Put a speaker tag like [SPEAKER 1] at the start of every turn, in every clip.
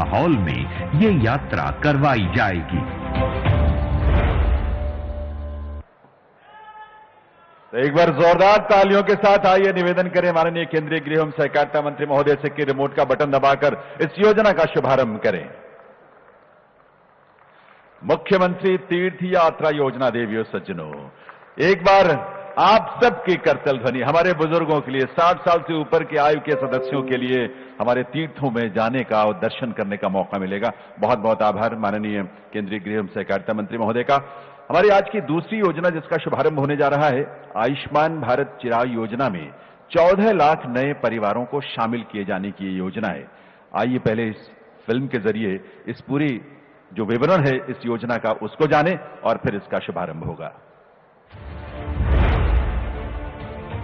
[SPEAKER 1] Hall में ये यात्रा करवाई जाएगी।
[SPEAKER 2] तो एक बार जोरदार तालियों के साथ आइए निवेदन करें माननीय केंद्रीय गृह एवं सहकारिता मंत्री महोदय से कि रिमोट का बटन दबाकर इस योजना का शुभारंभ करें। मुख्यमंत्री तीर्थ यात्रा योजना देवियों सज्जनों, एक बार आप सबकी करतल ध्वनि हमारे बुजुर्गों के लिए, 60 साल से ऊपर की आयु के सदस्यों के लिए हमारे तीर्थों में जाने का और दर्शन करने का मौका मिलेगा। बहुत बहुत आभार माननीय केंद्रीय गृह एवं सहकारिता मंत्री महोदय का। हमारी आज की दूसरी योजना जिसका शुभारंभ होने जा रहा है, आयुष्मान भारत चिरायु योजना में 14 लाख नए परिवारों को शामिल किए जाने की ये योजना है। आइए पहले इस फिल्म के जरिए इस पूरी जो विवरण है इस योजना का उसको जाने और फिर इसका शुभारंभ होगा।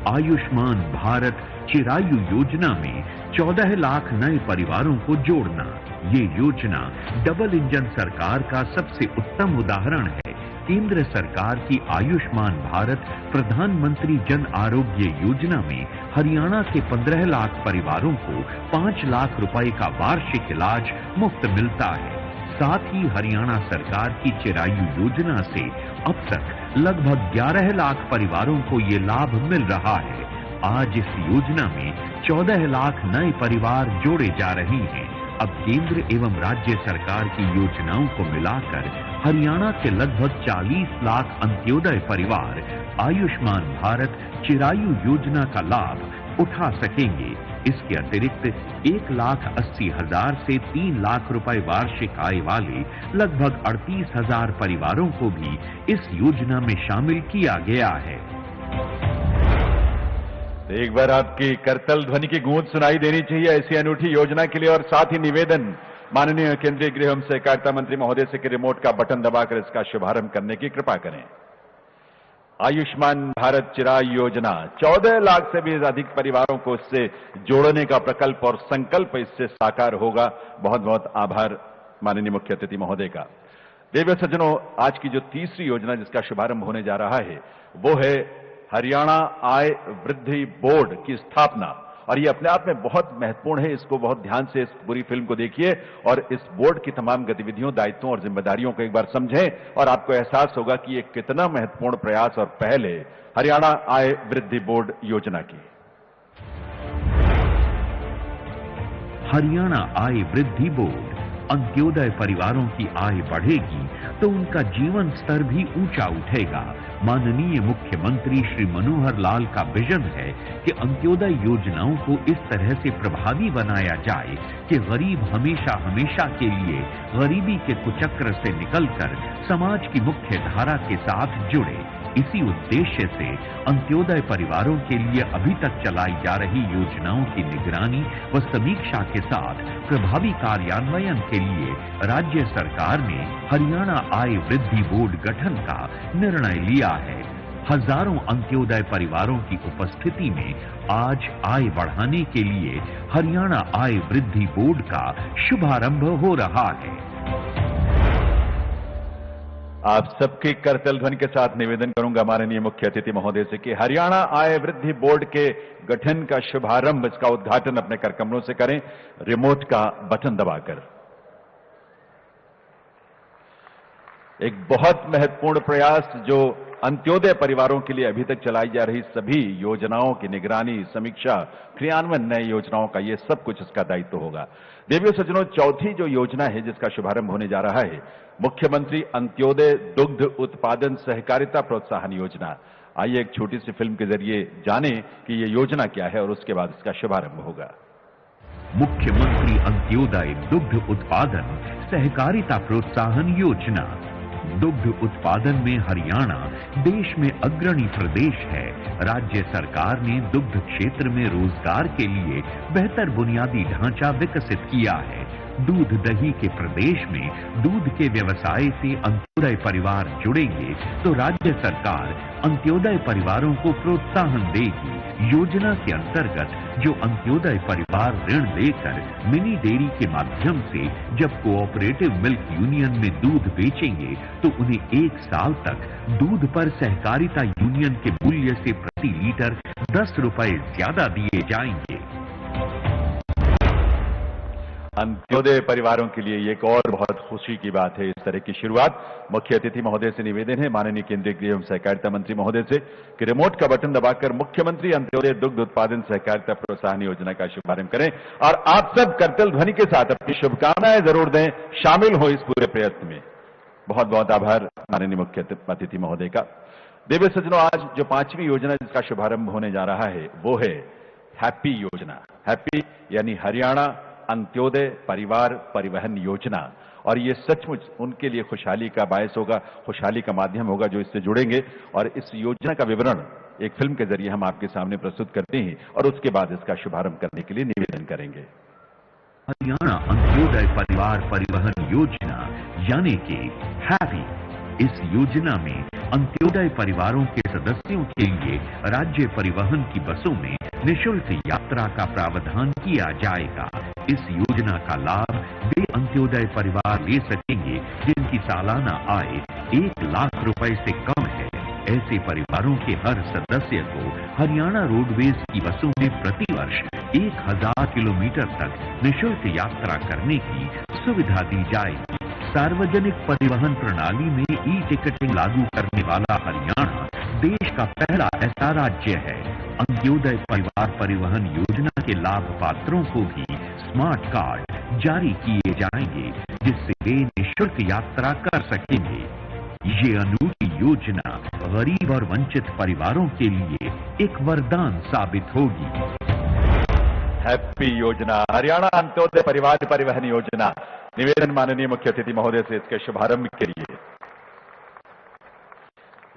[SPEAKER 1] आयुष्मान भारत चिरायु योजना में 14 लाख नए परिवारों को जोड़ना, ये योजना डबल इंजन सरकार का सबसे उत्तम उदाहरण है। केंद्र सरकार की आयुष्मान भारत प्रधानमंत्री जन आरोग्य योजना में हरियाणा के 15 लाख परिवारों को 5 लाख रुपए का वार्षिक इलाज मुफ्त मिलता है। साथ ही हरियाणा सरकार की चिरायु योजना से अब तक लगभग 11 लाख परिवारों को ये लाभ मिल रहा है। आज इस योजना में 14 लाख नए परिवार जोड़े जा रहे हैं। अब केंद्र एवं राज्य सरकार की योजनाओं को मिलाकर हरियाणा के लगभग 40 लाख अंत्योदय परिवार आयुष्मान भारत चिरायु योजना का लाभ उठा सकेंगे। इसके अतिरिक्त 1,80,000 से 3 लाख रुपए वार्षिक आय वाले लगभग 38,000 परिवारों को भी इस योजना में शामिल किया गया है।
[SPEAKER 2] एक बार आपकी करतल ध्वनि की गूंज सुनाई देनी चाहिए ऐसी अनूठी योजना के लिए। और साथ ही निवेदन माननीय केंद्रीय गृह एवं सहकारिता मंत्री महोदय से कि रिमोट का बटन दबाकर इसका शुभारंभ करने की कृपा करें। आयुष्मान भारत चिरायु योजना 14 लाख से भी अधिक परिवारों को इससे जोड़ने का प्रकल्प और संकल्प इससे साकार होगा। बहुत बहुत आभार माननीय मुख्य अतिथि महोदय का। देवियों सज्जनों, आज की जो तीसरी योजना जिसका शुभारंभ होने जा रहा है वो है हरियाणा आय वृद्धि बोर्ड की स्थापना। और ये अपने आप में बहुत महत्वपूर्ण है। इसको बहुत ध्यान से इस पूरी फिल्म को देखिए और इस बोर्ड की तमाम गतिविधियों, दायित्वों और जिम्मेदारियों को एक बार समझें और आपको एहसास होगा कि ये कितना महत्वपूर्ण प्रयास और पहल है हरियाणा आय वृद्धि बोर्ड योजना की।
[SPEAKER 1] हरियाणा आय वृद्धि बोर्ड, अंत्योदय परिवारों की आय बढ़ेगी तो उनका जीवन स्तर भी ऊंचा उठेगा। माननीय मुख्यमंत्री श्री मनोहर लाल का विजन है कि अंत्योदय योजनाओं को इस तरह से प्रभावी बनाया जाए कि गरीब हमेशा हमेशा के लिए गरीबी के कुचक्र से निकलकर समाज की मुख्य धारा के साथ जुड़े। इसी उद्देश्य से अंत्योदय परिवारों के लिए अभी तक चलाई जा रही योजनाओं की निगरानी व समीक्षा के साथ प्रभावी कार्यान्वयन के लिए राज्य सरकार ने हरियाणा आय वृद्धि बोर्ड गठन का निर्णय लिया है। हजारों अंत्योदय परिवारों की उपस्थिति में आज आय बढ़ाने के लिए हरियाणा आय वृद्धि बोर्ड का शुभारंभ हो रहा है।
[SPEAKER 2] आप सबके करतल ध्वनि के साथ निवेदन करूंगा माननीय मुख्य अतिथि महोदय से कि हरियाणा आय वृद्धि बोर्ड के गठन का शुभारंभ, इसका उद्घाटन अपने कर कमलों से करें रिमोट का बटन दबाकर। एक बहुत महत्वपूर्ण प्रयास जो अंत्योदय परिवारों के लिए अभी तक चलाई जा रही सभी योजनाओं की निगरानी, समीक्षा, क्रियान्वयन, नई योजनाओं का ये सब कुछ इसका दायित्व होगा। देवियों सज्जनों, चौथी जो योजना है जिसका शुभारंभ होने जा रहा है मुख्यमंत्री अंत्योदय दुग्ध उत्पादन सहकारिता प्रोत्साहन योजना। आइए एक छोटी सी फिल्म के जरिए जाने कि ये योजना क्या है और उसके बाद इसका शुभारंभ होगा।
[SPEAKER 1] मुख्यमंत्री अंत्योदय दुग्ध उत्पादन सहकारिता प्रोत्साहन योजना। दुग्ध उत्पादन में हरियाणा देश में अग्रणी प्रदेश है। राज्य सरकार ने दुग्ध क्षेत्र में रोजगार के लिए बेहतर बुनियादी ढांचा विकसित किया है। दूध दही के प्रदेश में दूध के व्यवसाय से अंत्योदय परिवार जुड़ेंगे तो राज्य सरकार अंत्योदय परिवारों को प्रोत्साहन देगी। योजना के अंतर्गत जो अंत्योदय परिवार ऋण लेकर मिनी डेयरी के माध्यम से जब कोऑपरेटिव मिल्क यूनियन में दूध बेचेंगे तो उन्हें 1 साल तक दूध पर सहकारिता यूनियन के मूल्य से प्रति लीटर 10 रुपए ज्यादा दिए जाएंगे।
[SPEAKER 2] अंत्योदय परिवारों के लिए एक और बहुत खुशी की बात है इस तरह की शुरुआत। मुख्य अतिथि महोदय से निवेदन है, माननीय केंद्रीय गृह एवं सहकारिता मंत्री महोदय से, कि रिमोट का बटन दबाकर मुख्यमंत्री अंत्योदय दुग्ध उत्पादन सहकारिता प्रोत्साहन योजना का शुभारंभ करें और आप सब करतल ध्वनि के साथ अपनी शुभकामनाएं जरूर दें, शामिल हो इस पूरे प्रयत्न में। बहुत बहुत आभार माननीय मुख्य अतिथि महोदय का। दिव्य सज्जनों, आज जो 5वीं योजना जिसका शुभारंभ होने जा रहा है वो है हैप्पी योजना। हैप्पी यानी हरियाणा अंत्योदय परिवार परिवहन योजना, और ये सचमुच उनके लिए खुशहाली का बायस होगा, खुशहाली का माध्यम होगा जो इससे जुड़ेंगे। और इस योजना का विवरण एक फिल्म के जरिए हम आपके सामने प्रस्तुत करते हैं और उसके बाद इसका शुभारंभ करने के लिए निवेदन करेंगे।
[SPEAKER 1] हरियाणा अंत्योदय परिवार परिवहन योजना यानी कि हैप्पी, इस योजना में अंत्योदय परिवारों के सदस्यों के लिए राज्य परिवहन की बसों में निःशुल्क यात्रा का प्रावधान किया जाएगा। इस योजना का लाभ वे अंत्योदय परिवार ले सकेंगे जिनकी सालाना आय 1 लाख रुपए से कम है। ऐसे परिवारों के हर सदस्य को हरियाणा रोडवेज की बसों में प्रतिवर्ष 1000 किलोमीटर तक निःशुल्क यात्रा करने की सुविधा दी जाएगी। सार्वजनिक परिवहन प्रणाली में ई टिकटिंग लागू करने वाला हरियाणा देश का पहला ऐसा राज्य है। अंत्योदय परिवार परिवहन योजना के लाभ पात्रों को भी स्मार्ट कार्ड जारी किए जाएंगे जिससे वे निःशुल्क यात्रा कर सकेंगे। ये अनूठी योजना गरीब और वंचित परिवारों के लिए एक वरदान साबित होगी।
[SPEAKER 2] हैप्पी योजना, हरियाणा अंत्योदय परिवार परिवहन योजना। निवेदन माननीय मुख्य अतिथि महोदय से इसके शुभारंभ के लिए।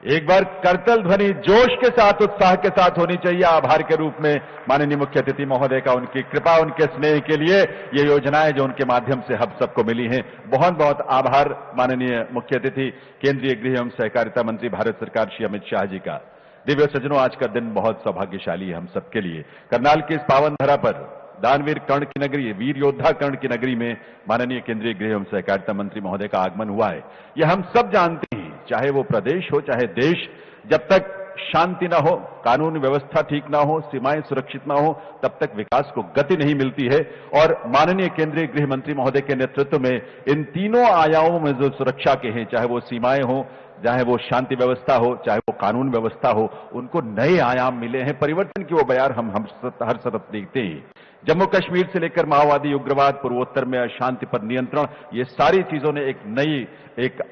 [SPEAKER 2] एक बार करतल ध्वनि जोश के साथ, उत्साह के साथ होनी चाहिए आभार के रूप में माननीय मुख्य अतिथि महोदय का, उनकी कृपा, उनके स्नेह के लिए ये योजनाएं जो उनके माध्यम से हम सबको मिली हैं। बहुत बहुत आभार माननीय मुख्य अतिथि केंद्रीय गृह एवं सहकारिता मंत्री भारत सरकार श्री अमित शाह जी का। दिव्य सज्जनों, आज का दिन बहुत सौभाग्यशाली है हम सबके लिए। करनाल की इस पावन धरा पर दानवीर कर्ण की नगरी, वीर योद्धा कर्ण की नगरी में माननीय केंद्रीय गृह एवं सहकारिता मंत्री महोदय का आगमन हुआ है। यह हम सब जानते हैं, चाहे वो प्रदेश हो चाहे देश, जब तक शांति ना हो, कानून व्यवस्था ठीक ना हो, सीमाएं सुरक्षित ना हो, तब तक विकास को गति नहीं मिलती है। और माननीय केंद्रीय गृह मंत्री महोदय के नेतृत्व में इन तीनों आयामों में जो सुरक्षा के हैं, चाहे वो सीमाएं हो, चाहे वो शांति व्यवस्था हो, चाहे वो कानून व्यवस्था हो, उनको नए आयाम मिले हैं। परिवर्तन की वो बयार हम हर तरफ देखते हैं। जम्मू कश्मीर से लेकर माओवादी उग्रवाद, पूर्वोत्तर में अशांति पर नियंत्रण, ये सारी चीजों ने एक नई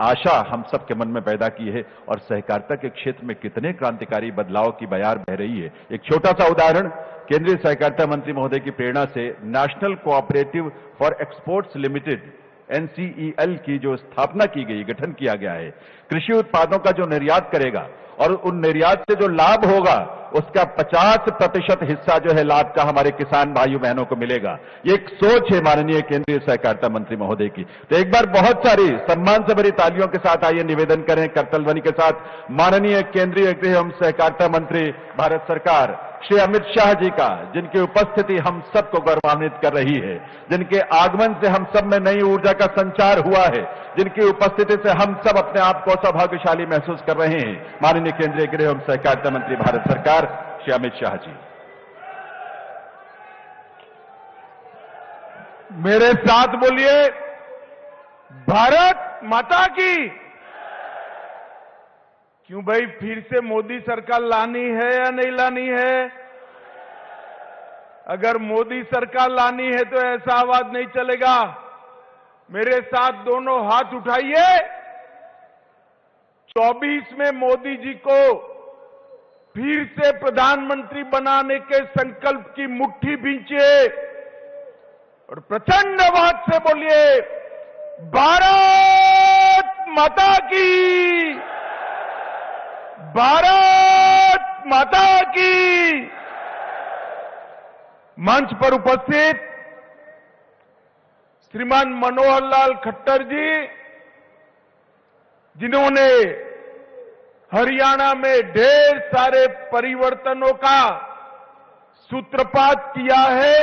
[SPEAKER 2] आशा हम सबके मन में पैदा की है और सहकारिता के क्षेत्र में कितने क्रांतिकारी बदलाव की बयार बह रही है। एक छोटा सा उदाहरण, केंद्रीय सहकारिता मंत्री महोदय की प्रेरणा से national cooperative for exports limited NCEL की जो स्थापना की गई, गठन किया गया है, कृषि उत्पादों का जो निर्यात करेगा और उन निर्यात से जो लाभ होगा उसका 50% हिस्सा जो है लाभ का हमारे किसान भाइयों बहनों को मिलेगा। ये एक सोच है माननीय केंद्रीय सहकारिता मंत्री महोदय की। तो एक बार बहुत सारी सम्मान से भरी तालियों के साथ आइए निवेदन करें करतल ध्वनि के साथ माननीय केंद्रीय गृह एवं सहकारिता मंत्री भारत सरकार श्री अमित शाह जी का, जिनकी उपस्थिति हम सबको गौरवान्वित कर रही है, जिनके आगमन से हम सब में नई ऊर्जा का संचार हुआ है, जिनकी उपस्थिति से हम सब अपने आप को सौभाग्यशाली महसूस कर रहे हैं। माननीय केंद्रीय गृह एवं सहकारिता मंत्री भारत सरकार श्री अमित शाह जी।
[SPEAKER 3] मेरे साथ बोलिए, भारत माता की। क्यों भाई, फिर से मोदी सरकार लानी है या नहीं लानी है? अगर मोदी सरकार लानी है तो ऐसा आवाज नहीं चलेगा। मेरे साथ दोनों हाथ उठाइए। 24 में मोदी जी को फिर से प्रधानमंत्री बनाने के संकल्प की मुट्ठी भींचिए और प्रचंड आवाज से बोलिए, भारत माता की, भारत माता की। मंच पर उपस्थित श्रीमान मनोहर लाल खट्टर जी, जिन्होंने हरियाणा में ढेर सारे परिवर्तनों का सूत्रपात किया है,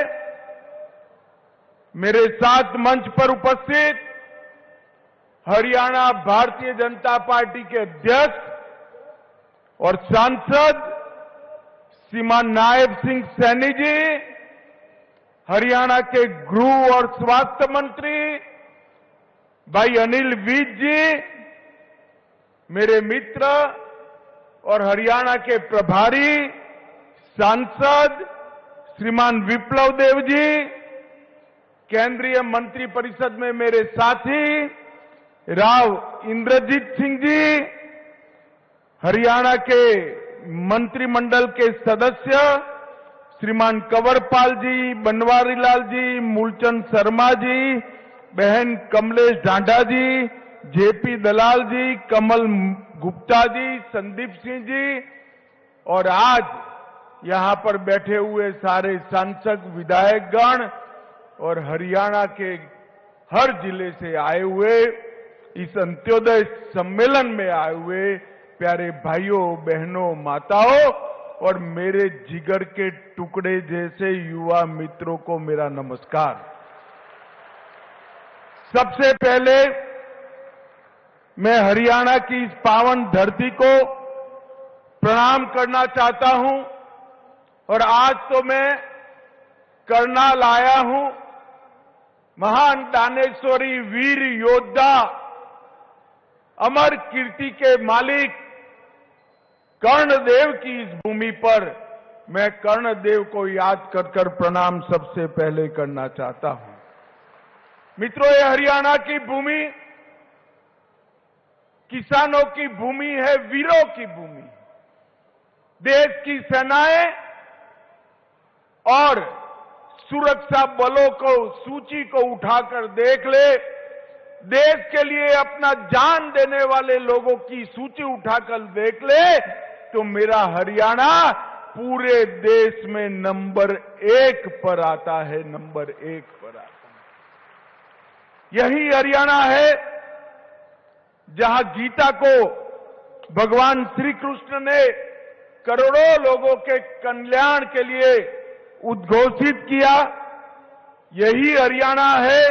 [SPEAKER 3] मेरे साथ मंच पर उपस्थित हरियाणा भारतीय जनता पार्टी के अध्यक्ष और सांसद श्रीमान नायब सिंह सैनी जी, हरियाणा के गृह और स्वास्थ्य मंत्री भाई अनिल विज जी, मेरे मित्र और हरियाणा के प्रभारी सांसद श्रीमान विप्लव देव जी, केंद्रीय मंत्रिपरिषद में मेरे साथी राव इंद्रजीत सिंह जी, हरियाणा के मंत्रिमंडल के सदस्य श्रीमान कंवरपाल जी, बनवारी लाल जी, मूलचंद शर्मा जी, बहन कमलेश ढांढा जी, जेपी दलाल जी, कमल गुप्ता जी, संदीप सिंह जी और आज यहां पर बैठे हुए सारे सांसद विधायकगण और हरियाणा के हर जिले से आए हुए इस अंत्योदय सम्मेलन में आए हुए प्यारे भाइयों, बहनों, माताओं और मेरे जिगर के टुकड़े जैसे युवा मित्रों को मेरा नमस्कार। सबसे पहले मैं हरियाणा की इस पावन धरती को प्रणाम करना चाहता हूं और आज तो मैं करनाल आया हूं। महान दानेश्वरी वीर योद्धा, अमर कीर्ति के मालिक कर्णदेव की इस भूमि पर मैं कर्णदेव को याद कर प्रणाम सबसे पहले करना चाहता हूं। मित्रों, ये हरियाणा की भूमि किसानों की भूमि है, वीरों की भूमि। देश की सेनाएं और सुरक्षा बलों को सूची को उठाकर देख ले, देश के लिए अपना जान देने वाले लोगों की सूची उठाकर देख ले तो मेरा हरियाणा पूरे देश में नंबर 1 पर आता है, नंबर 1 पर आता है। यही हरियाणा है जहां गीता को भगवान श्री कृष्ण ने करोड़ों लोगों के कल्याण के लिए उद्घोषित किया। यही हरियाणा है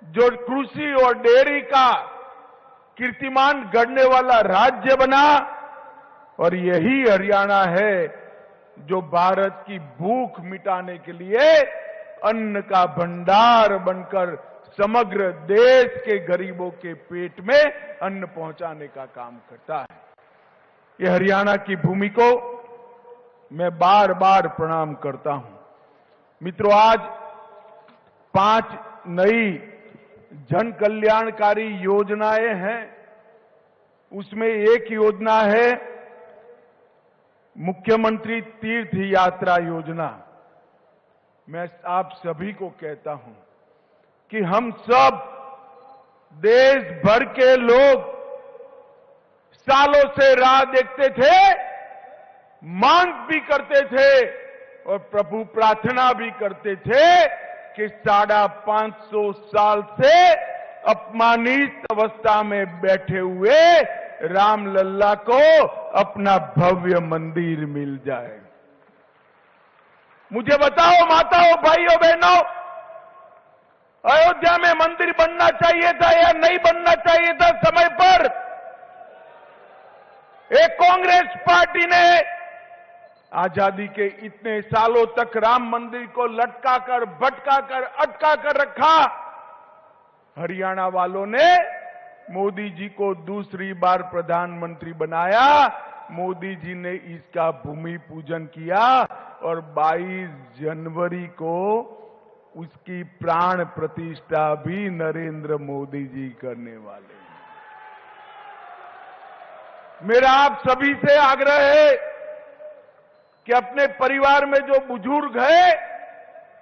[SPEAKER 3] जो कृषि और डेयरी का कीर्तिमान गढ़ने वाला राज्य बना और यही हरियाणा है जो भारत की भूख मिटाने के लिए अन्न का भंडार बनकर समग्र देश के गरीबों के पेट में अन्न पहुंचाने का काम करता है। ये हरियाणा की भूमि को मैं बार बार प्रणाम करता हूं। मित्रों, आज 5 नई जन कल्याणकारी योजनाएं हैं। उसमें एक योजना है मुख्यमंत्री तीर्थ यात्रा योजना। मैं आप सभी को कहता हूं कि हम सब देश भर के लोग सालों से राह देखते थे, मांग भी करते थे और प्रभु प्रार्थना भी करते थे कि 550 साल से अपमानित अवस्था में बैठे हुए रामलल्ला को अपना भव्य मंदिर मिल जाए। मुझे बताओ माताओं, भाइयों, बहनों, अयोध्या में मंदिर बनना चाहिए था या नहीं बनना चाहिए था समय पर? एक कांग्रेस पार्टी ने आजादी के इतने सालों तक राम मंदिर को लटकाकर, भटकाकर, अटकाकर रखा। हरियाणा वालों ने मोदी जी को दूसरी बार प्रधानमंत्री बनाया। मोदी जी ने इसका भूमि पूजन किया और 22 जनवरी को उसकी प्राण प्रतिष्ठा भी नरेंद्र मोदी जी करने वाले हैं। मेरा आप सभी से आग्रह है कि अपने परिवार में जो बुजुर्ग है,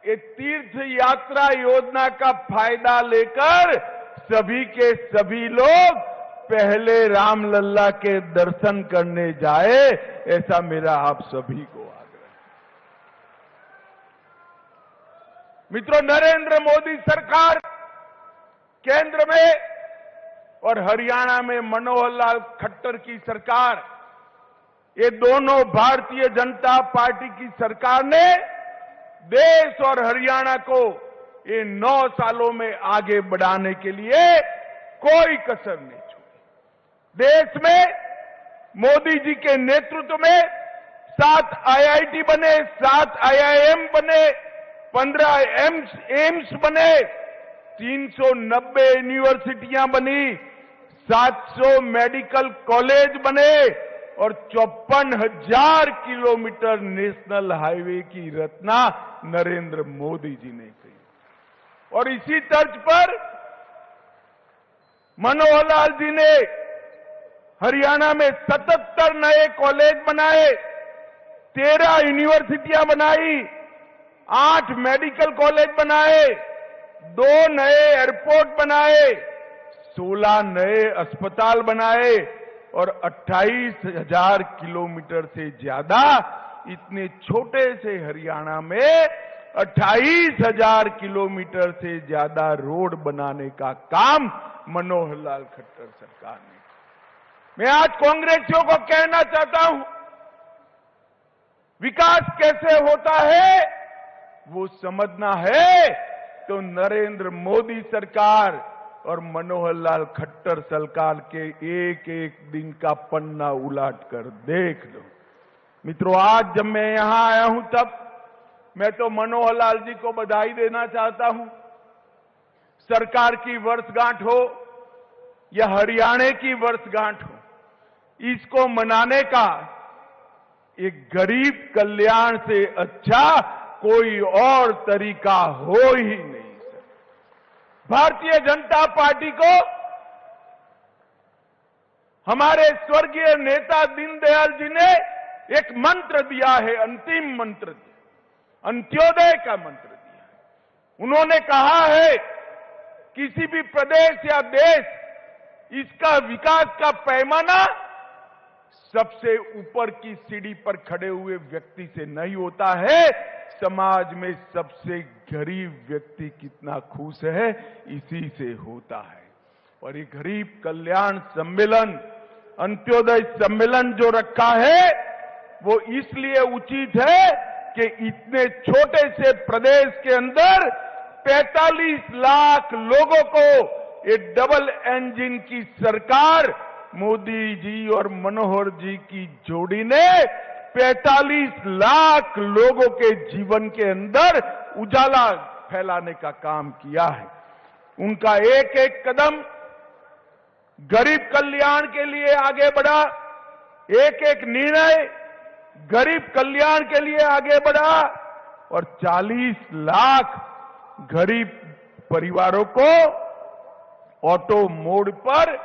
[SPEAKER 3] ये तीर्थ यात्रा योजना का फायदा लेकर सभी के सभी लोग पहले रामलल्ला के दर्शन करने जाए, ऐसा मेरा आप सभी को आग्रह है। मित्रों, नरेंद्र मोदी सरकार केंद्र में और हरियाणा में मनोहर लाल खट्टर की सरकार, ये दोनों भारतीय जनता पार्टी की सरकार ने देश और हरियाणा को ये 9 सालों में आगे बढ़ाने के लिए कोई कसर नहीं छोड़ी। देश में मोदी जी के नेतृत्व में 7 IIT बने, 7 IIM बने, 15 एम्स बने, 390 यूनिवर्सिटियां बनी, 700 मेडिकल कॉलेज बने और 54,000 किलोमीटर नेशनल हाईवे की रचना नरेंद्र मोदी जी ने की। और इसी तर्ज पर मनोहर लाल जी ने हरियाणा में 77 नए कॉलेज बनाए, 13 यूनिवर्सिटियां बनाई, 8 मेडिकल कॉलेज बनाए, 2 नए एयरपोर्ट बनाए, 16 नए अस्पताल बनाए और 28,000 किलोमीटर से ज्यादा इतने छोटे से हरियाणा में 28,000 किलोमीटर से ज्यादा रोड बनाने का काम मनोहर लाल खट्टर सरकार ने। मैं आज कांग्रेसियों को कहना चाहता हूं, विकास कैसे होता है वो समझना है तो नरेंद्र मोदी सरकार और मनोहर लाल खट्टर सरकार के एक एक दिन का पन्ना उलट कर देख लो। मित्रों, आज जब मैं यहां आया हूं तब मैं तो मनोहर लाल जी को बधाई देना चाहता हूं। सरकार की वर्षगांठ हो या हरियाणा की वर्षगांठ हो, इसको मनाने का एक गरीब कल्याण से अच्छा कोई और तरीका हो ही नहीं। भारतीय जनता पार्टी को हमारे स्वर्गीय नेता दीनदयाल जी ने एक मंत्र दिया है, अंतिम मंत्र दिया, अंत्योदय का मंत्र दिया है। उन्होंने कहा है किसी भी प्रदेश या देश, इसका विकास का पैमाना सबसे ऊपर की सीढ़ी पर खड़े हुए व्यक्ति से नहीं होता है, समाज में सबसे गरीब व्यक्ति कितना खुश है इसी से होता है। और ये गरीब कल्याण सम्मेलन, अंत्योदय सम्मेलन जो रखा है वो इसलिए उचित है कि इतने छोटे से प्रदेश के अंदर 45 लाख लोगों को ये डबल इंजन की सरकार मोदी जी और मनोहर जी की जोड़ी ने 45 लाख लोगों के जीवन के अंदर उजाला फैलाने का काम किया है। उनका एक एक कदम गरीब कल्याण के लिए आगे बढ़ा, एक एक निर्णय गरीब कल्याण के लिए आगे बढ़ा और 40 लाख गरीब परिवारों को ऑटो मोड पर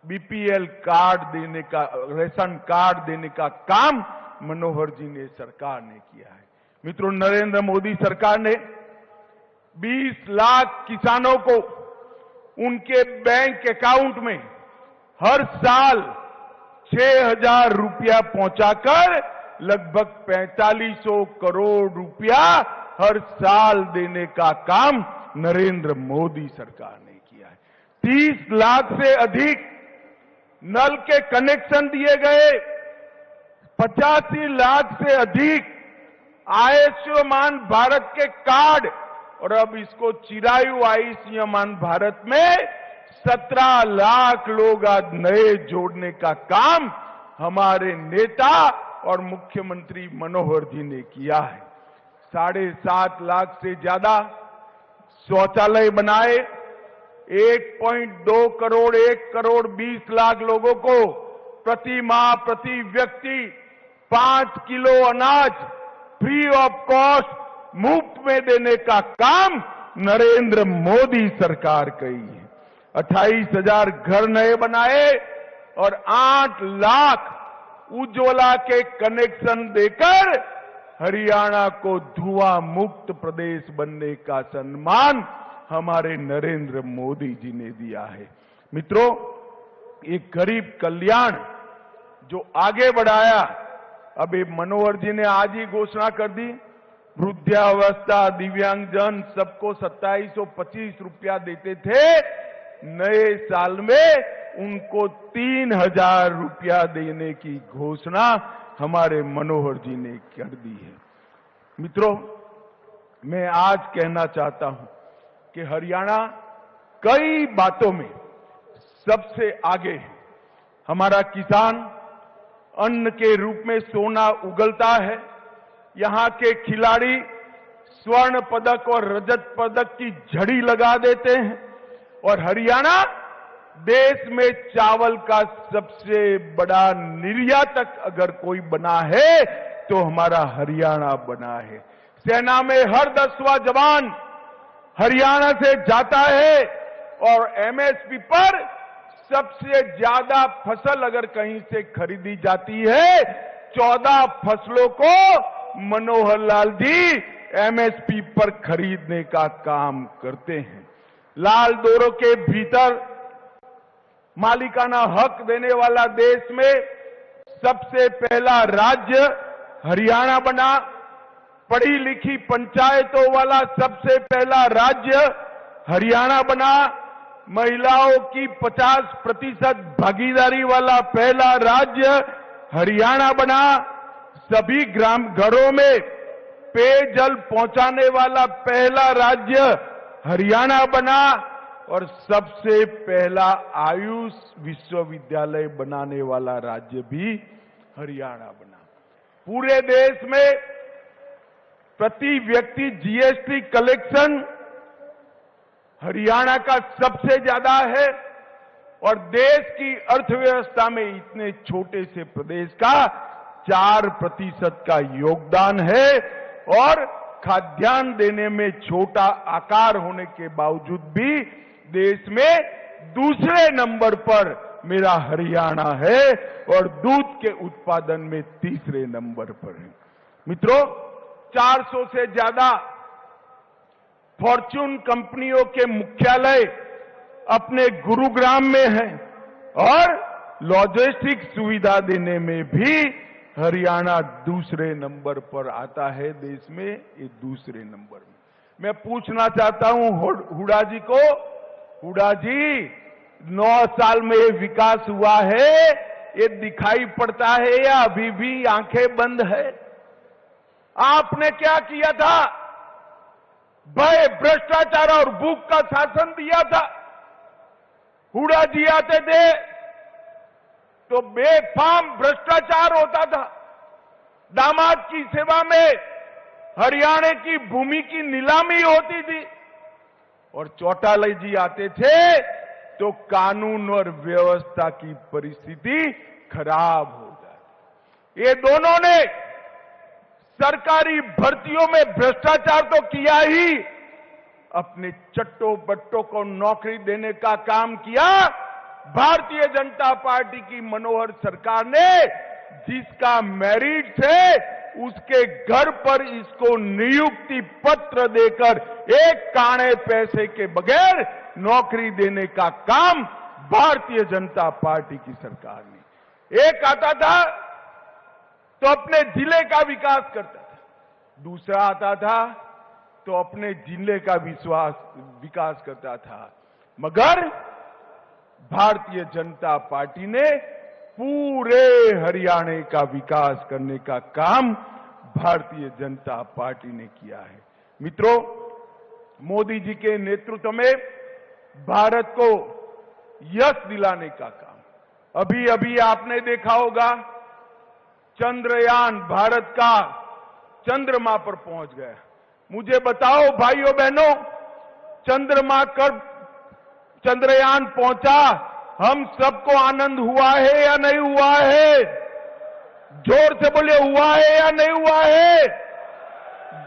[SPEAKER 3] बीपीएल कार्ड देने का, रेशन कार्ड देने का काम मनोहर जी ने सरकार ने किया है। मित्रों, नरेंद्र मोदी सरकार ने 20 लाख किसानों को उनके बैंक अकाउंट में हर साल 6,000 रुपया पहुंचाकर लगभग 4500 करोड़ रुपया हर साल देने का काम नरेंद्र मोदी सरकार ने किया है। 30 लाख से अधिक नल के कनेक्शन दिए गए, 85 लाख से अधिक आयुष्मान भारत के कार्ड और अब इसको चिरायु आयुष्मान भारत में 17 लाख लोग आज नए जोड़ने का काम हमारे नेता और मुख्यमंत्री मनोहर जी ने किया है। 7.5 लाख से ज्यादा शौचालय बनाए, 1.2 करोड़ 1 करोड़ 20 लाख लोगों को प्रति माह प्रति व्यक्ति 5 किलो अनाज फ्री ऑफ कॉस्ट मुफ्त में देने का काम नरेंद्र मोदी सरकार की है। 28,000 घर नए बनाए और 8 लाख उज्ज्वला के कनेक्शन देकर हरियाणा को धुआं मुक्त प्रदेश बनने का सम्मान हमारे नरेंद्र मोदी जी ने दिया है। मित्रों, एक गरीब कल्याण जो आगे बढ़ाया, अब ये मनोहर जी ने आज ही घोषणा कर दी, वृद्धावस्था दिव्यांगजन सबको 2725 रुपया देते थे, नए साल में उनको 3,000 रुपया देने की घोषणा हमारे मनोहर जी ने कर दी है। मित्रों, मैं आज कहना चाहता हूं कि हरियाणा कई बातों में सबसे आगे है। हमारा किसान अन्न के रूप में सोना उगलता है, यहां के खिलाड़ी स्वर्ण पदक और रजत पदक की झड़ी लगा देते हैं। और हरियाणा देश में चावल का सबसे बड़ा निर्यातक अगर कोई बना है तो हमारा हरियाणा बना है। सेना में हर 10वां जवान हरियाणा से जाता है और एमएसपी पर सबसे ज्यादा फसल अगर कहीं से खरीदी जाती है, 14 फसलों को मनोहर लाल जी एमएसपी पर खरीदने का काम करते हैं। लाल डोरों के भीतर मालिकाना हक देने वाला देश में सबसे पहला राज्य हरियाणा बना। पढ़ी लिखी पंचायतों वाला सबसे पहला राज्य हरियाणा बना। महिलाओं की 50% भागीदारी वाला पहला राज्य हरियाणा बना। सभी ग्राम घरों में पेयजल पहुंचाने वाला पहला राज्य हरियाणा बना और सबसे पहला आयुष विश्वविद्यालय बनाने वाला राज्य भी हरियाणा बना। पूरे देश में प्रति व्यक्ति जीएसटी कलेक्शन हरियाणा का सबसे ज्यादा है और देश की अर्थव्यवस्था में इतने छोटे से प्रदेश का 4% का योगदान है और खाद्यान्न देने में छोटा आकार होने के बावजूद भी देश में दूसरे नंबर पर मेरा हरियाणा है और दूध के उत्पादन में तीसरे नंबर पर है। मित्रों, 400 से ज्यादा फॉर्च्यून कंपनियों के मुख्यालय अपने गुरुग्राम में हैं और लॉजिस्टिक सुविधा देने में भी हरियाणा दूसरे नंबर पर आता है देश में, ये दूसरे नंबर में। मैं पूछना चाहता हूं हुडा जी को, हुडा जी 9 साल में ये विकास हुआ है, ये दिखाई पड़ता है या अभी भी आंखें बंद है? आपने क्या किया था? भय, भ्रष्टाचार और भूख का शासन दिया था। हुडा जी आते थे तो बेफाम भ्रष्टाचार होता था। दामाद की सेवा में हरियाणा की भूमि की नीलामी होती थी और चौटाला जी आते थे तो कानून और व्यवस्था की परिस्थिति खराब हो जाती। ये दोनों ने सरकारी भर्तियों में भ्रष्टाचार तो किया ही, अपने चट्टो बट्टों को नौकरी देने का काम किया। भारतीय जनता पार्टी की मनोहर सरकार ने जिसका मेरिट है उसके घर पर इसको नियुक्ति पत्र देकर एक काणे पैसे के बगैर नौकरी देने का काम भारतीय जनता पार्टी की सरकार ने। एक आता था तो अपने जिले का विकास करता था, दूसरा आता था तो अपने जिले का विकास करता था, मगर भारतीय जनता पार्टी ने पूरे हरियाणा का विकास करने का काम भारतीय जनता पार्टी ने किया है। मित्रों, मोदी जी के नेतृत्व में भारत को यश दिलाने का काम, अभी अभी आपने देखा होगा चंद्रयान भारत का चंद्रमा पर पहुंच गया। मुझे बताओ भाइयों बहनों, चंद्रयान पहुंचा, हम सबको आनंद हुआ है या नहीं हुआ है? जोर से बोले, हुआ है या नहीं हुआ है?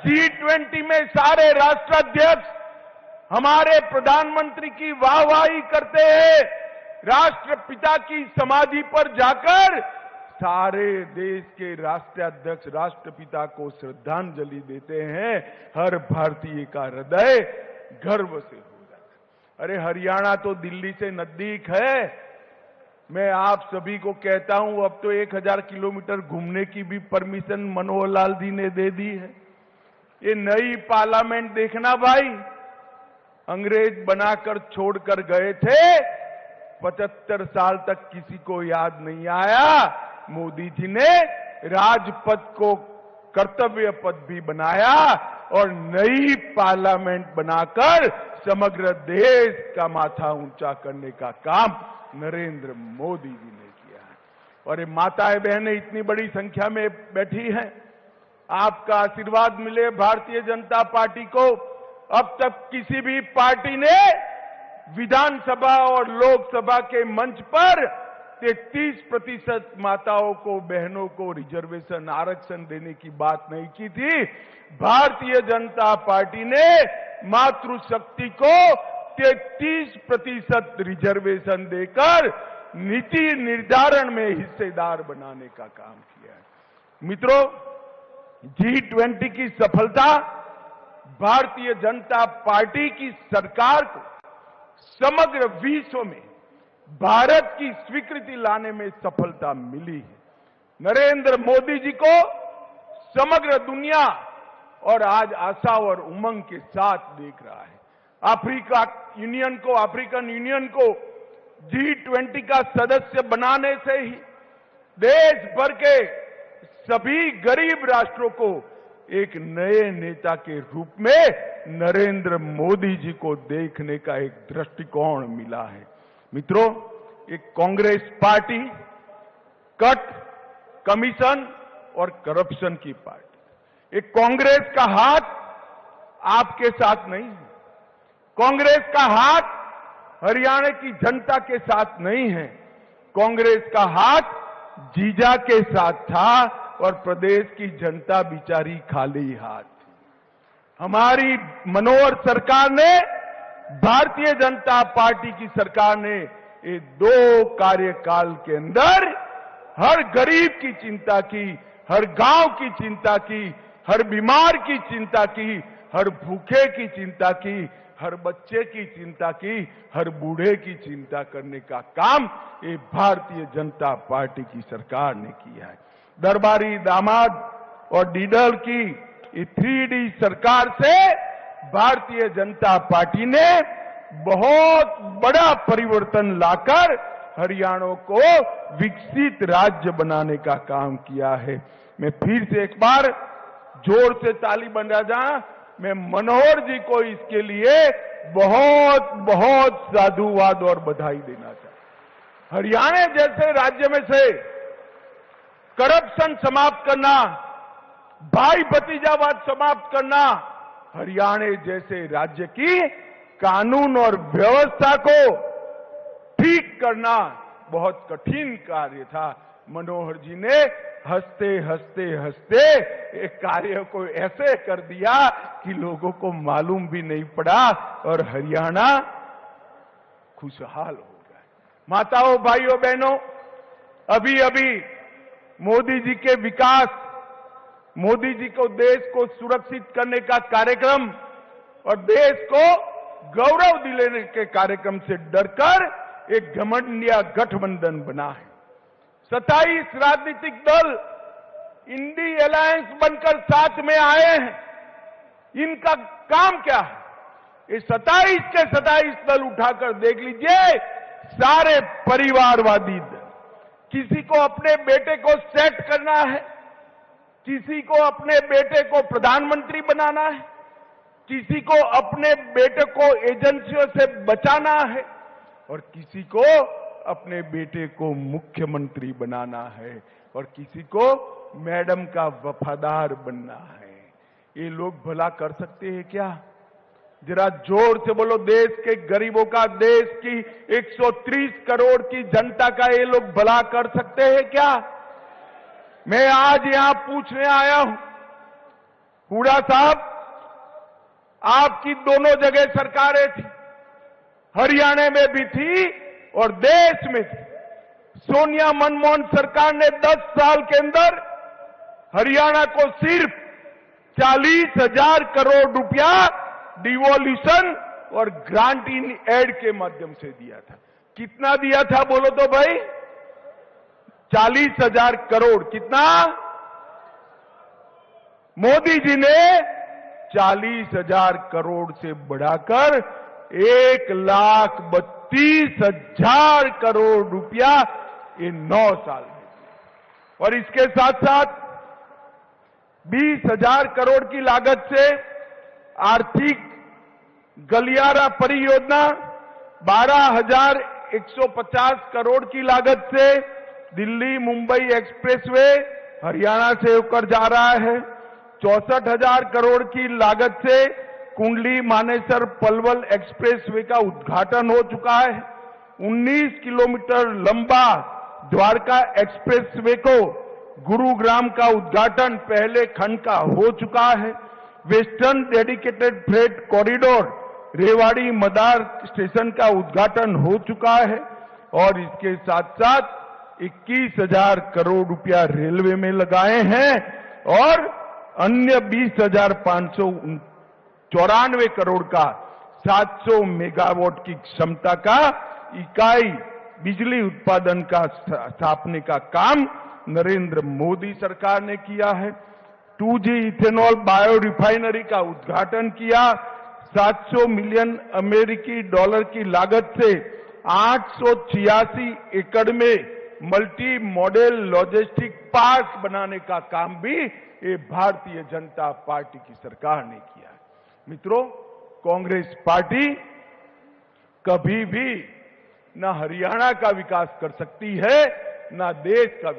[SPEAKER 3] G20 में सारे राष्ट्राध्यक्ष हमारे प्रधानमंत्री की वाहवाही करते हैं। राष्ट्रपिता की समाधि पर जाकर सारे देश के राष्ट्राध्यक्ष राष्ट्रपिता को श्रद्धांजलि देते हैं। हर भारतीय का हृदय गर्व से हो जाता है। अरे हरियाणा तो दिल्ली से नजदीक है। मैं आप सभी को कहता हूं, अब तो 1000 किलोमीटर घूमने की भी परमिशन मनोहर लाल जी ने दे दी है। ये नई पार्लियामेंट देखना भाई, अंग्रेज बनाकर छोड़कर गए थे, 75 साल तक किसी को याद नहीं आया। मोदी जी ने राजपथ को कर्तव्य पथ भी बनाया और नई पार्लियामेंट बनाकर समग्र देश का माथा ऊंचा करने का काम नरेंद्र मोदी जी ने किया है। और ये माताएं बहनें इतनी बड़ी संख्या में बैठी हैं, आपका आशीर्वाद मिले भारतीय जनता पार्टी को। अब तक किसी भी पार्टी ने विधानसभा और लोकसभा के मंच पर 33% माताओं को, बहनों को रिजर्वेशन, आरक्षण देने की बात नहीं की थी। भारतीय जनता पार्टी ने मातृशक्ति को 33% रिजर्वेशन देकर नीति निर्धारण में हिस्सेदार बनाने का काम किया है। मित्रों, G20 की सफलता भारतीय जनता पार्टी की सरकार को समग्र विश्व में भारत की स्वीकृति लाने में सफलता मिली है। नरेंद्र मोदी जी को समग्र दुनिया और आज आशा और उमंग के साथ देख रहा है। अफ्रीकन यूनियन को G20 का सदस्य बनाने से ही देश भर के सभी गरीब राष्ट्रों को एक नए नेता के रूप में नरेंद्र मोदी जी को देखने का एक दृष्टिकोण मिला है। मित्रों, एक कांग्रेस पार्टी कट, कमीशन और करप्शन की पार्टी। एक कांग्रेस का हाथ आपके साथ नहीं है। कांग्रेस का हाथ हरियाणा की जनता के साथ नहीं है। कांग्रेस का हाथ जीजा के साथ था और प्रदेश की जनता बिचारी खाली हाथ थी। हमारी मनोहर सरकार ने, भारतीय जनता पार्टी की सरकार ने ये 2 कार्यकाल के अंदर हर गरीब की चिंता की, हर गांव की चिंता की, हर बीमार की चिंता की, हर भूखे की चिंता की, हर बच्चे की चिंता की, हर बूढ़े की चिंता करने का काम ये भारतीय जनता पार्टी की सरकार ने किया है। दरबारी दामाद और डीडल की ये 3D सरकार से भारतीय जनता पार्टी ने बहुत बड़ा परिवर्तन लाकर हरियाणा को विकसित राज्य बनाने का काम किया है। मैं फिर से एक बार जोर से ताली बजा जाऊं, मैं मनोहर जी को इसके लिए बहुत बहुत साधुवाद और बधाई देना चाहता हूं। हरियाणा जैसे राज्य में से करप्शन समाप्त करना, भाई भतीजावाद समाप्त करना, हरियाणा जैसे राज्य की कानून और व्यवस्था को ठीक करना बहुत कठिन कार्य था। मनोहर जी ने हंसते हंसते हंसते एक कार्य को ऐसे कर दिया कि लोगों को मालूम भी नहीं पड़ा और हरियाणा खुशहाल हो गया। माताओं, भाइयों, बहनों, अभी अभी मोदी जी के विकास, मोदी जी को देश को सुरक्षित करने का कार्यक्रम और देश को गौरव दिलाने के कार्यक्रम से डरकर एक घमंडिया गठबंधन बना है। 27 राजनीतिक दल इंडी अलायंस बनकर साथ में आए हैं। इनका काम क्या है? ये 27 के 27 दल उठाकर देख लीजिए, सारे परिवारवादी दल। किसी को अपने बेटे को सेट करना है, किसी को अपने बेटे को प्रधानमंत्री बनाना है, किसी को अपने बेटे को एजेंसियों से बचाना है और किसी को अपने बेटे को मुख्यमंत्री बनाना है और किसी को मैडम का वफादार बनना है। ये लोग भला कर सकते हैं क्या? जरा जोर से बोलो, देश के गरीबों का, देश की 130 करोड़ की जनता का ये लोग भला कर सकते हैं क्या? मैं आज यहां पूछने आया हूं, हुड्डा साहब, आपकी दोनों जगह सरकारें थी, हरियाणा में भी थी और देश में थी। सोनिया मनमोहन सरकार ने 10 साल के अंदर हरियाणा को सिर्फ 40,000 करोड़ रुपया डिवोल्यूशन और ग्रांट इन एड के माध्यम से दिया था। कितना दिया था बोलो तो भाई? 40,000 करोड़। कितना? मोदी जी ने 40,000 करोड़ से बढ़ाकर 1,32,000 करोड़ रुपया ये 9 साल में दिया। और इसके साथ साथ 20,000 करोड़ की लागत से आर्थिक गलियारा परियोजना, 12,150 करोड़ की लागत से दिल्ली मुंबई एक्सप्रेसवे हरियाणा से होकर जा रहा है। 64,000 करोड़ की लागत से कुंडली मानेसर पलवल एक्सप्रेसवे का उद्घाटन हो चुका है। 19 किलोमीटर लंबा द्वारका एक्सप्रेसवे को गुरुग्राम का उद्घाटन पहले खंड का हो चुका है। Western dedicated freight corridor Rewari Madar station का उद्घाटन हो चुका है और इसके साथ साथ 21,000 करोड़ रुपया रेलवे में लगाए हैं और अन्य 20,594 करोड़ का 700 मेगावाट की क्षमता का इकाई बिजली उत्पादन का स्थापने का काम नरेंद्र मोदी सरकार ने किया है। 2G इथेनॉल बायो रिफाइनरी का उद्घाटन किया। 700 मिलियन अमेरिकी डॉलर की लागत से 886 एकड़ में मल्टी मॉडल लॉजिस्टिक पार्क बनाने का काम भी ये भारतीय जनता पार्टी की सरकार ने किया है। मित्रों, कांग्रेस पार्टी कभी भी न हरियाणा का विकास कर सकती है न देश का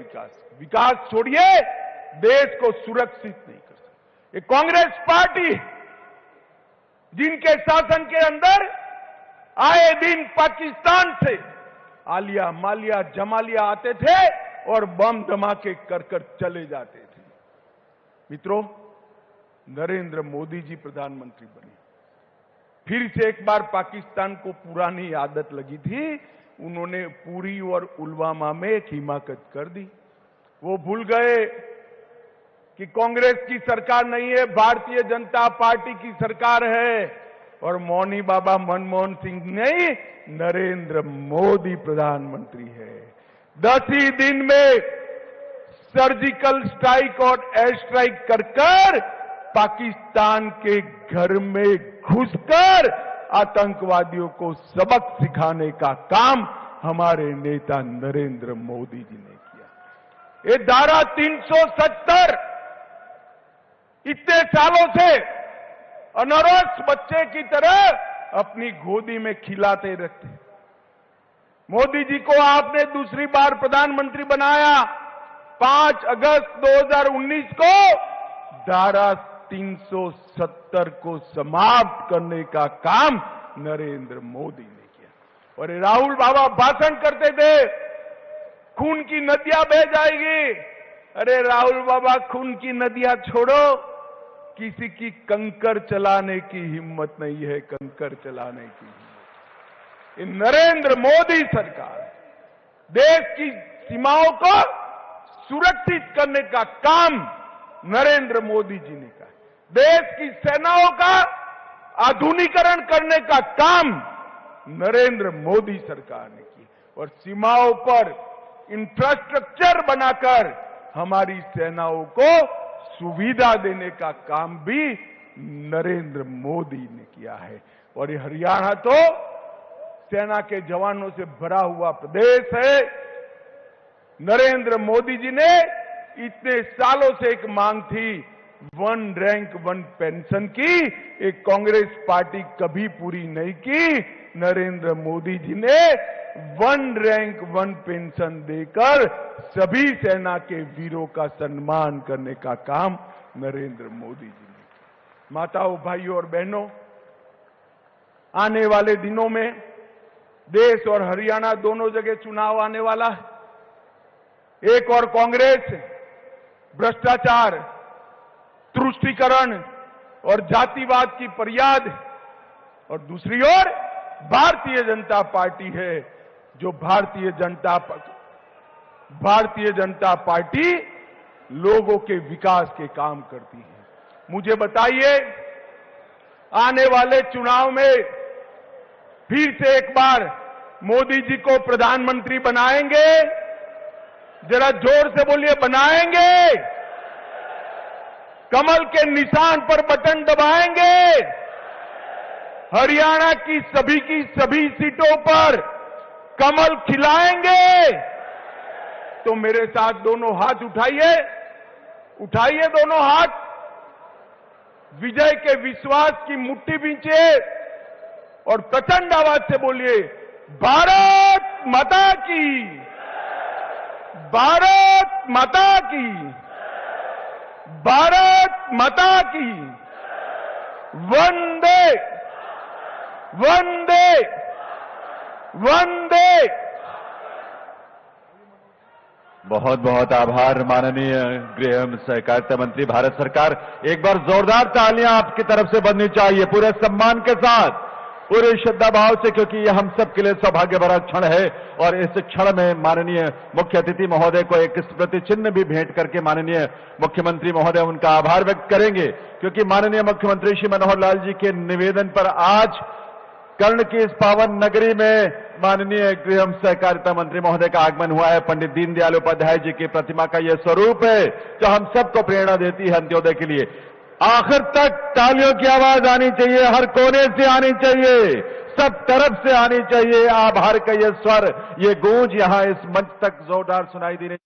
[SPEAKER 3] विकास छोड़िए देश को सुरक्षित नहीं कर सकती। ये कांग्रेस पार्टी जिनके शासन के अंदर आए दिन पाकिस्तान से आलिया मालिया जमालिया आते थे और बम धमाके कर चले जाते थे। मित्रों, नरेंद्र मोदी जी प्रधानमंत्री बने, फिर से एक बार पाकिस्तान को पुरानी आदत लगी थी, उन्होंने पुरी और पुलवामा में एक हिमाकत कर दी। वो भूल गए कि कांग्रेस की सरकार नहीं है, भारतीय जनता पार्टी की सरकार है और मौनी बाबा मनमोहन सिंह नहीं, नरेंद्र मोदी प्रधानमंत्री है। 10 ही दिन में सर्जिकल स्ट्राइक और एयर स्ट्राइक कर पाकिस्तान के घर में घुसकर आतंकवादियों को सबक सिखाने का काम हमारे नेता नरेंद्र मोदी जी ने किया। ये धारा 370 इतने सालों से अनरस बच्चे की तरह अपनी गोदी में खिलाते रहते। मोदी जी को आपने दूसरी बार प्रधानमंत्री बनाया 5 अगस्त 2019 को। धारा 370 को समाप्त करने का काम नरेंद्र मोदी ने किया। और राहुल बाबा भाषण करते थे, खून की नदियां बह जाएगी। अरे राहुल बाबा, खून की नदियां छोड़ो, किसी की कंकर चलाने की हिम्मत नहीं है, कंकर चलाने की हिम्मत। ये नरेंद्र मोदी सरकार देश की सीमाओं को सुरक्षित करने का काम नरेंद्र मोदी जी ने किया। देश की सेनाओं का आधुनिकीकरण करने का काम नरेंद्र मोदी सरकार ने किया और सीमाओं पर इंफ्रास्ट्रक्चर बनाकर हमारी सेनाओं को सुविधा देने का काम भी नरेंद्र मोदी ने किया है। और ये हरियाणा तो सेना के जवानों से भरा हुआ प्रदेश है। नरेंद्र मोदी जी ने इतने सालों से एक मांग थी 1 रैंक 1 पेंशन की, एक कांग्रेस पार्टी कभी पूरी नहीं की। नरेंद्र मोदी जी ने 1 रैंक 1 पेंशन देकर सभी सेना के वीरों का सम्मान करने का काम नरेंद्र मोदी जी ने। माताओं, भाइयों और बहनों, आने वाले दिनों में देश और हरियाणा दोनों जगह चुनाव आने वाला है। एक और कांग्रेस भ्रष्टाचार, तुष्टीकरण और जातिवाद की फरियाद, और दूसरी ओर भारतीय जनता पार्टी है, जो भारतीय जनता पार्टी लोगों के विकास के काम करती है। मुझे बताइए, आने वाले चुनाव में फिर से एक बार मोदी जी को प्रधानमंत्री बनाएंगे? जरा जोर से बोलिए, बनाएंगे? कमल के निशान पर बटन दबाएंगे? हरियाणा की सभी सीटों पर कमल खिलाएंगे? तो मेरे साथ दोनों हाथ उठाइए, उठाइए दोनों हाथ, विजय के विश्वास की मुट्ठी बींचिए और प्रचंड आवाज से बोलिए, भारत माता की, भारत माता की। भारत माता की वंदे वंदे वंदे।
[SPEAKER 2] बहुत बहुत आभार माननीय गृह एवं सहकारिता मंत्री। भारत सरकार, एक बार जोरदार तालियां आपकी तरफ से बननी चाहिए, पूरे सम्मान के साथ, पूरे श्रद्धा भाव से, क्योंकि यह हम सब के लिए सौभाग्य भरा क्षण है। और इस क्षण में माननीय मुख्य अतिथि महोदय को एक स्मृति चिन्ह भी भेंट करके माननीय मुख्यमंत्री महोदय उनका आभार व्यक्त करेंगे, क्योंकि माननीय मुख्यमंत्री श्री मनोहर लाल जी के निवेदन पर आज कर्ण की इस पावन नगरी में माननीय गृह एवं सहकारिता मंत्री महोदय का आगमन हुआ है। पंडित दीनदयाल उपाध्याय जी की प्रतिमा का यह स्वरूप है जो हम सबको प्रेरणा देती है अंत्योदय के लिए। आखिर तक तालियों की आवाज आनी चाहिए, हर कोने से आनी चाहिए, सब तरफ से आनी चाहिए। आभार का ये स्वर, ये गूंज यहां इस मंच तक जोरदार सुनाई देनी